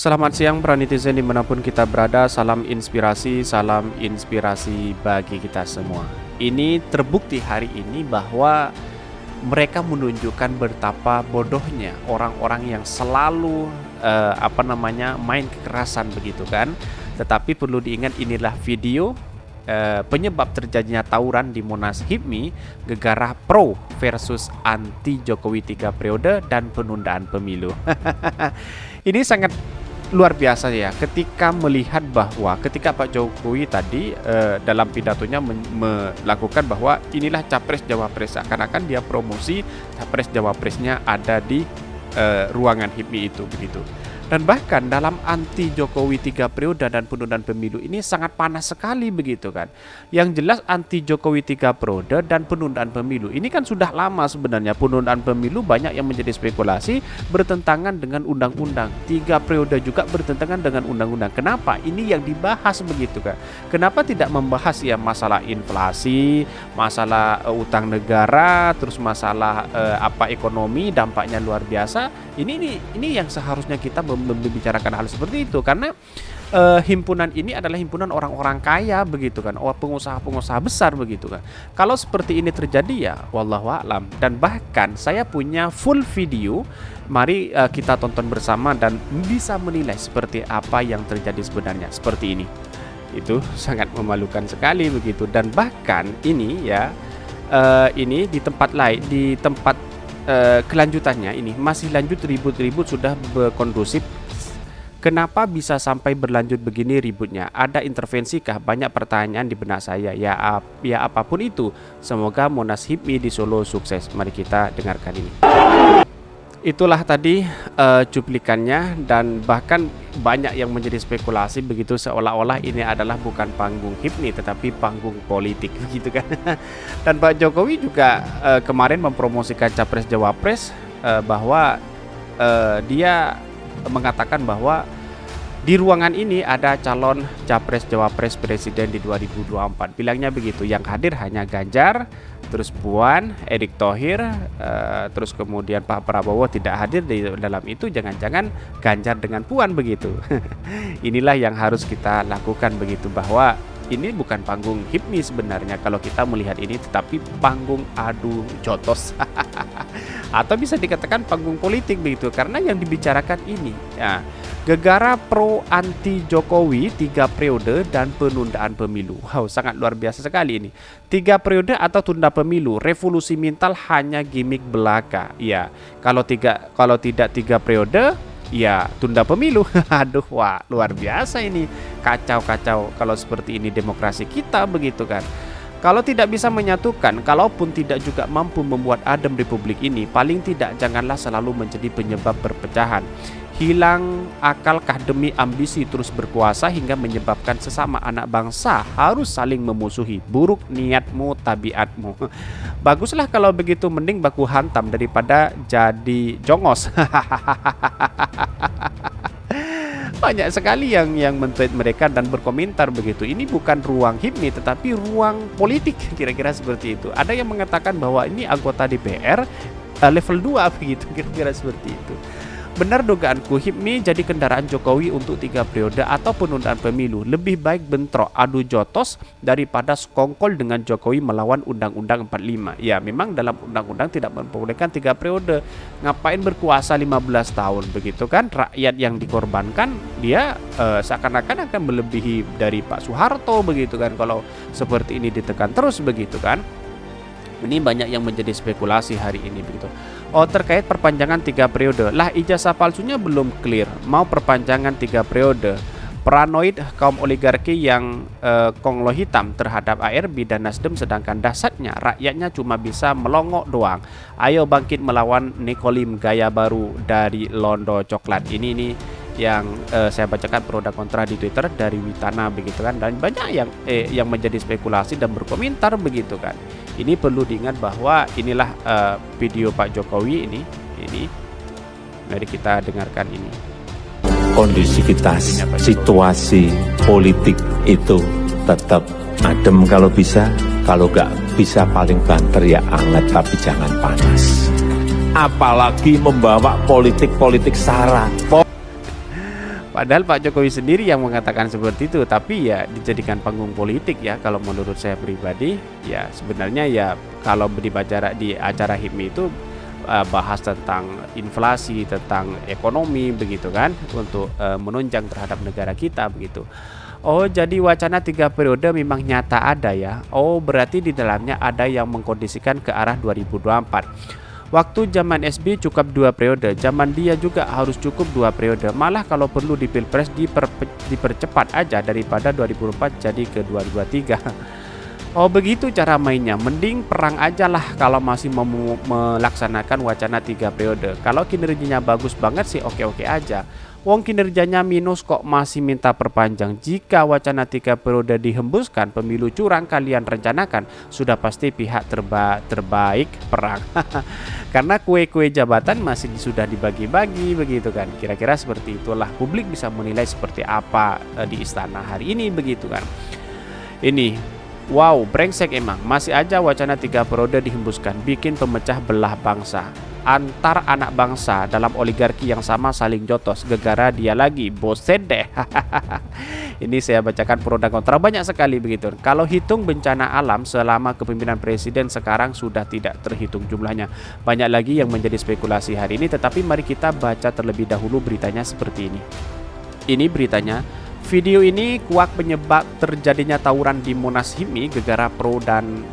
Selamat siang para netizen dimanapun kita berada, salam inspirasi bagi kita semua. Ini terbukti hari ini bahwa mereka menunjukkan betapa bodohnya orang-orang yang selalu main kekerasan begitu kan. Tetapi perlu diingat inilah video penyebab terjadinya tawuran di Monas HIPMI, gegara pro versus anti Jokowi 3 periode dan penundaan pemilu. Ini sangat luar biasa ya, ketika melihat bahwa ketika Pak Jokowi tadi dalam pidatonya melakukan bahwa inilah capres jawapres, seakan-akan dia promosi capres jawapresnya ada di ruangan HIPMI itu begitu. Dan bahkan dalam anti Jokowi 3 periode dan penundaan pemilu ini sangat panas sekali begitu kan. Yang jelas anti Jokowi 3 periode dan penundaan pemilu ini kan sudah lama sebenarnya. Penundaan pemilu banyak yang menjadi spekulasi bertentangan dengan undang-undang. 3 periode juga bertentangan dengan undang-undang. Kenapa? Ini yang dibahas begitu kan. Kenapa tidak membahas ya masalah inflasi, masalah utang negara, terus masalah ekonomi dampaknya luar biasa. Ini yang seharusnya kita membicarakan hal seperti itu, karena himpunan ini adalah himpunan orang-orang kaya begitu kan, pengusaha-pengusaha besar begitu kan. Kalau seperti ini terjadi ya wallahu a'lam. Dan bahkan saya punya full video, mari kita tonton bersama dan bisa menilai seperti apa yang terjadi sebenarnya seperti ini. Itu sangat memalukan sekali begitu. Dan bahkan ini ya ini di tempat lain, di tempat kelanjutannya ini masih lanjut ribut-ribut sudah berkondusif. Kenapa bisa sampai berlanjut begini ributnya? Ada intervensi kah? Banyak pertanyaan di benak saya. Ya apapun itu, semoga Monas HIPMI di Solo sukses. Mari kita dengarkan ini. Itulah tadi cuplikannya, dan bahkan banyak yang menjadi spekulasi begitu, seolah-olah ini adalah bukan panggung HIPMI tetapi panggung politik begitu kan. Dan Pak Jokowi juga kemarin mempromosikan capres jawapres bahwa dia mengatakan bahwa di ruangan ini ada calon capres jawapres presiden di 2024. Bilangnya begitu, yang hadir hanya Ganjar, terus Puan, Erick Thohir, terus kemudian Pak Prabowo tidak hadir di dalam itu. Jangan-jangan Ganjar dengan Puan begitu. Inilah yang harus kita lakukan begitu, bahwa ini bukan panggung HIPMI sebenarnya kalau kita melihat ini, tetapi panggung adu jotos. Atau bisa dikatakan panggung politik begitu, karena yang dibicarakan ini ya gegara pro anti Jokowi 3 periode dan penundaan pemilu. Wow, sangat luar biasa sekali ini. 3 periode atau tunda pemilu, revolusi mental hanya gimmick belaka. Ya, kalau tidak 3 periode, ya tunda pemilu. Aduh, wah luar biasa ini. Kacau kalau seperti ini demokrasi kita begitu kan. Kalau tidak bisa menyatukan, kalaupun tidak juga mampu membuat adem republik ini, paling tidak janganlah selalu menjadi penyebab perpecahan. Hilang akalkah demi ambisi terus berkuasa hingga menyebabkan sesama anak bangsa harus saling memusuhi? Buruk niatmu, tabiatmu. Baguslah kalau begitu, mending baku hantam daripada jadi jongos. Banyak sekali yang men-tweet mereka dan berkomentar begitu. Ini bukan ruang HIPMI tetapi ruang politik, kira-kira seperti itu. Ada yang mengatakan bahwa ini anggota DPR level 2 begitu, kira-kira seperti itu. Benar dugaanku, HIPMI jadi kendaraan Jokowi untuk 3 periode atau penundaan pemilu. Lebih baik bentrok adu jotos daripada sekongkol dengan Jokowi melawan Undang-Undang 45. Ya, memang dalam undang-undang tidak memperbolehkan 3 periode. Ngapain berkuasa 15 tahun begitu kan? Rakyat yang dikorbankan dia seakan-akan akan melebihi dari Pak Soeharto begitu kan, kalau seperti ini ditekan terus begitu kan. Ini banyak yang menjadi spekulasi hari ini begitu. Oh, terkait perpanjangan 3 periode. Lah, ijazah palsunya belum clear. Mau perpanjangan 3 periode. Paranoid kaum oligarki yang konglo hitam terhadap ARB dan Nasdem, sedangkan dasarnya rakyatnya cuma bisa melongok doang. Ayo bangkit melawan Nekolim gaya baru dari Londo Coklat. Ini nih yang saya bacakan pro dan kontra di Twitter dari Witana begitu kan, dan banyak yang menjadi spekulasi dan berkomentar begitu kan. Ini perlu diingat bahwa inilah video Pak Jokowi ini. Mari kita dengarkan ini. Kondisivitas situasi politik itu tetap adem kalau bisa, kalau nggak bisa paling banter ya anget tapi jangan panas. Apalagi membawa politik-politik sara. Padahal Pak Jokowi sendiri yang mengatakan seperti itu, tapi ya dijadikan panggung politik ya kalau menurut saya pribadi. Ya sebenarnya ya kalau di acara HIPMI itu bahas tentang inflasi, tentang ekonomi begitu kan, untuk menunjang terhadap negara kita begitu. Oh, jadi wacana 3 periode memang nyata ada ya. Oh, berarti di dalamnya ada yang mengkondisikan ke arah 2024. Waktu zaman SB cukup 2 periode, zaman dia juga harus cukup 2 periode. Malah kalau perlu di Pilpres dipercepat aja daripada 2004 jadi ke 2023. Oh, begitu cara mainnya. Mending perang aja lah kalau masih mau melaksanakan wacana 3 periode. Kalau kinerjanya bagus banget sih oke-oke aja. Wong kinerjanya minus kok masih minta perpanjang. Jika wacana 3 periode dihembuskan, pemilu curang kalian rencanakan, sudah pasti pihak terbaik perang. Karena kue-kue jabatan masih sudah dibagi-bagi begitu kan. Kira-kira seperti itulah, publik bisa menilai seperti apa di istana hari ini begitu kan. Ini wow, brengsek emang. Masih aja wacana 3 periode dihembuskan, bikin pemecah belah bangsa. Antar anak bangsa dalam oligarki yang sama saling jotos, gegara dia lagi, bosen deh. Ini saya bacakan pro dan kontra banyak sekali begitu. Kalau hitung bencana alam selama kepemimpinan presiden sekarang sudah tidak terhitung jumlahnya. Banyak lagi yang menjadi spekulasi hari ini, tetapi mari kita baca terlebih dahulu beritanya seperti ini. Ini beritanya. Video ini kuak penyebab terjadinya tawuran di Monas HIPMI, gegara pro dan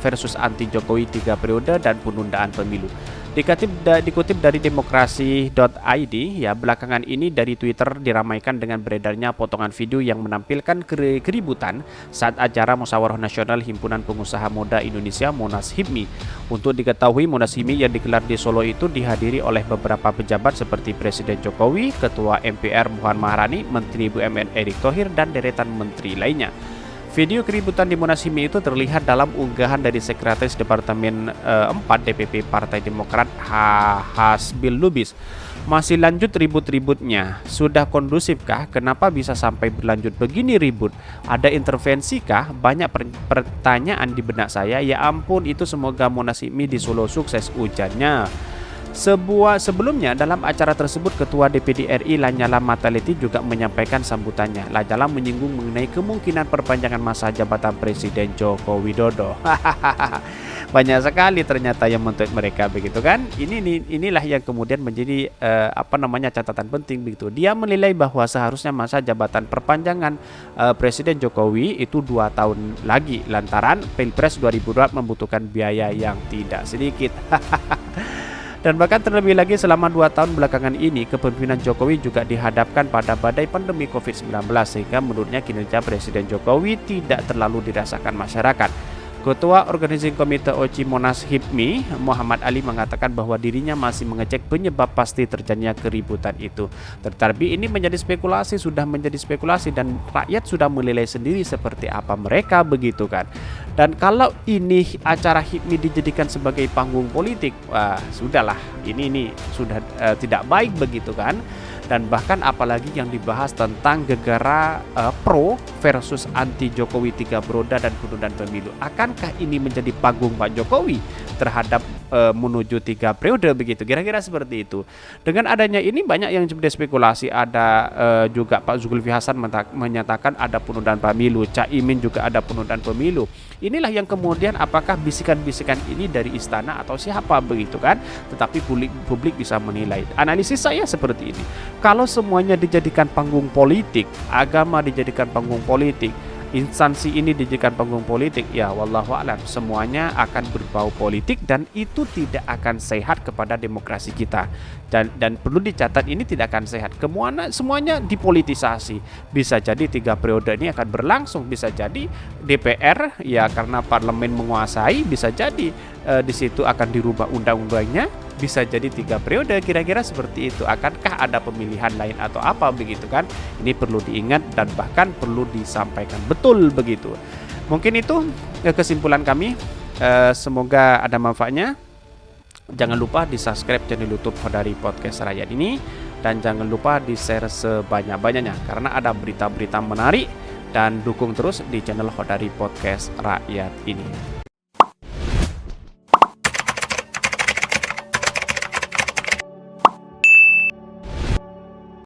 versus anti Jokowi 3 periode dan penundaan pemilu. Dikutip dari demokrasi.id ya, belakangan ini dari Twitter diramaikan dengan beredarnya potongan video yang menampilkan keributan saat acara Musyawarah Nasional Himpunan Pengusaha Muda Indonesia Monas HIPMI. Untuk diketahui, Monas HIPMI yang digelar di Solo itu dihadiri oleh beberapa pejabat seperti Presiden Jokowi, Ketua MPR Puan Maharani, Menteri BUMN Erick Thohir, dan deretan menteri lainnya. Video keributan di Monas HIPMI itu terlihat dalam unggahan dari Sekretaris Departemen 4 DPP Partai Demokrat Hasbil Lubis. Masih lanjut ribut-ributnya. Sudah kondusifkah? Kenapa bisa sampai berlanjut begini ribut? Ada intervensikah? Banyak pertanyaan di benak saya. Ya ampun, itu semoga Monas HIPMI di Solo sukses, ujarnya. Sebelumnya dalam acara tersebut Ketua DPD RI Lanyala Mataliti juga menyampaikan sambutannya. Lanyala menyinggung mengenai kemungkinan perpanjangan masa jabatan Presiden Joko Widodo. Banyak sekali ternyata yang men-tweet mereka begitu kan. Inilah yang kemudian menjadi catatan penting begitu. Dia menilai bahwa seharusnya masa jabatan perpanjangan Presiden Jokowi itu 2 tahun lagi lantaran Pilpres 2024 membutuhkan biaya yang tidak sedikit. Dan bahkan terlebih lagi selama 2 tahun belakangan ini kepemimpinan Jokowi juga dihadapkan pada badai pandemi COVID-19 sehingga menurutnya kinerja Presiden Jokowi tidak terlalu dirasakan masyarakat. Ketua Organizing Komite OCI Monas HIPMI Muhammad Ali mengatakan bahwa dirinya masih mengecek penyebab pasti terjadinya keributan itu. Tetapi ini sudah menjadi spekulasi dan rakyat sudah menilai sendiri seperti apa mereka begitu kan. Dan kalau ini acara HIPMI dijadikan sebagai panggung politik, wah sudahlah, ini sudah tidak baik begitu kan. Dan bahkan apalagi yang dibahas tentang gegara pro versus anti Jokowi 3 periode dan penundaan pemilu. Akankah ini menjadi panggung Pak Jokowi terhadap menuju 3 periode begitu? Kira-kira seperti itu. Dengan adanya ini banyak yang berspekulasi. Ada juga Pak Zulkifli Hasan menyatakan ada penundaan pemilu. Caimin juga ada penundaan pemilu. Inilah yang kemudian apakah bisikan-bisikan ini dari istana atau siapa begitu kan? Tetapi publik bisa menilai. Analisis saya seperti ini. Kalau semuanya dijadikan panggung politik, agama dijadikan panggung politik, instansi ini dijadikan panggung politik, ya wallahu a'lam, semuanya akan berbau politik dan itu tidak akan sehat kepada demokrasi kita. Dan perlu dicatat ini tidak akan sehat. Semuanya dipolitisasi. Bisa jadi 3 periode ini akan berlangsung, bisa jadi DPR ya karena parlemen menguasai, bisa jadi di situ akan dirubah undang-undangnya, bisa jadi 3 periode, kira-kira seperti itu. Akankah ada pemilihan lain atau apa begitu kan? Ini perlu diingat dan bahkan perlu disampaikan betul begitu. Mungkin itu kesimpulan kami. Semoga ada manfaatnya. Jangan lupa di subscribe channel YouTube Khodari Podcast Rakyat ini dan jangan lupa di share sebanyak-banyaknya karena ada berita-berita menarik, dan dukung terus di channel Khodari Podcast Rakyat ini.